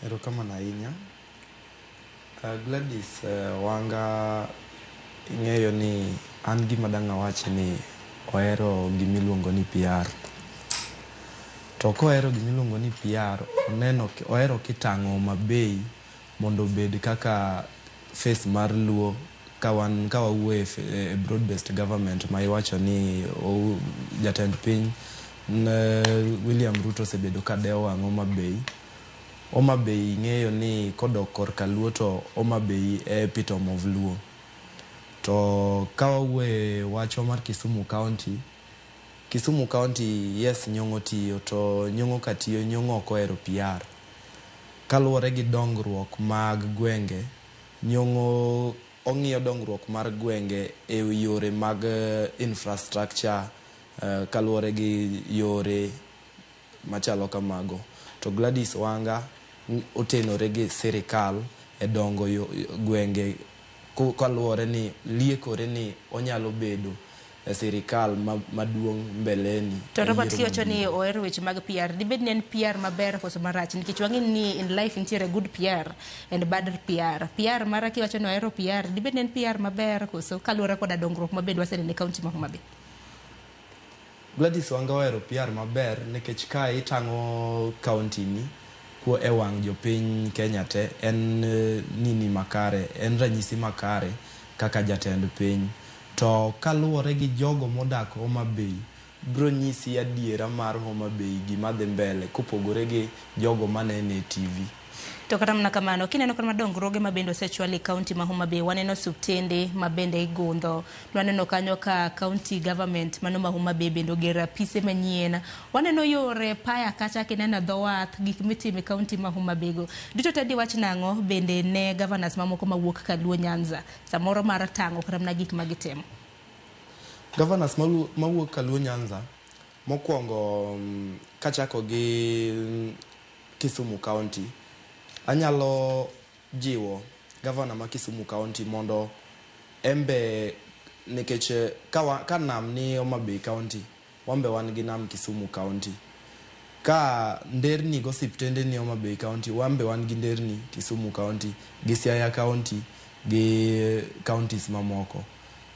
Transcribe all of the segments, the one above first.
Erokamano ahinya. Gladys Wanga ing'eyo ni an gima dang' awachi ni ohero gimiluongo ni PR. To kohero gimiluongo ni PR, ohero kitang'o Homa Bay mondo obed kaka face mar Luo ka wawuoye e broad based government ma iwacho ni jatend piny William Ruto osebedo ka dewo wang' Homa Bay. Homa Bay ing'eyo ni kodok korka Luo to Homa Bay e epitome of Luo. To ka wawuoye wacho mar Kisumu County, Kisumu County yes Nyong'o tiyo, to Nyong'o ka tiyo Nyong'o ok ohero PR. Kaluwore gi dongruok mag gwenge, Nyong'o ong'iyo dongruok mar gwenge e yore mag infrastructure, kaluwore gi yore machalo kamago. To Gladys Wanga otenore gi sirikal e dongo gwenge kaluwore ni liekore ni onyalo bedo e sirikal maduong' mbeleni. To Robert kiwacho ni ohero weche mag PR, dibed ni en PR maber koso marach? Nikech wang'e ni in life nitiere good PR and bad PR. PR mara kiwacho ni ohero PR, dibed ni en PR maber koso kaluwore koda dongruok mabed waseneno e kaunti ma Homa Bay? Gladys Wanga ohero PR maber nikech ka itang'o kaunti ni e wang' jopiny Kenya te, en nini makare, en ranyisi makare kaka jatend piny. To kaluwore gi jogo modak Homa Bay, bro nyisi adiera mar Homa Bay gima dhi mbele kopogore gi jogo manene TV. To kata mana kamano, kineno kama dongruoge mabende osechwal e kaunti ma Homa Bay, waneno suptende mabende igundho, waneno kanyo ka county government mano ma Homa Bay bende ogero apise manyien, waneno yore paya kacha kineno dho wath, gik mitimo e kaunti ma Homa Bay go. Duto te diwach nang'o bende ne governors mamoko mawuok ka Luo Nyanza samoro mar tang'o kata mana gik magitimo? Governors mawuok ka Luo Nyanza mokwongo kachako gi Kisumu County, anyalo jiwo governor ma Kisumu County mondo embe, nikech ka nam ni Homa Bay County, wambe wan gi nam Kisumu County. Ka nderni go siptende ni Homa Bay County, wambe wan gi nderni Kisumu County, gi Siaya County, gi counties mamoko.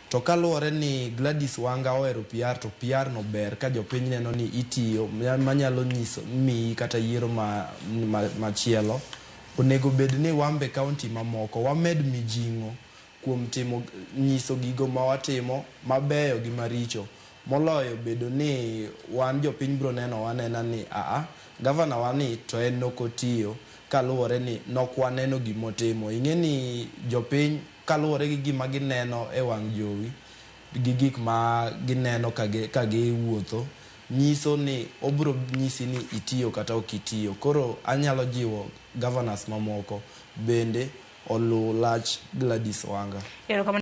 To kaluwore ni Gladys Wanga ohero PR, to PR no ber ka jopiny neno ni itiyo, manyalo nyiso mi kata yiero machielo. Onego bed ni wambe kaunti mamoko wamed mijing'o kuom timo nyiso gigo ma watimo mabeyo gi maricho, moloyo bedo ni wan jopiny bro neno wanena ni gavana wani to en nokotiyo kaluwore ni nokwaneno gimotimo. Ing'e ni jopiny kaluwore gi gima gineno e wang' jowi gi gik ma gineno ka giwuotho, nyiso ni obro nyisi ni itiyo kata ok itiyo. Koro anyalo jiwo governors mamoko bende olu lach Gladys Wanga.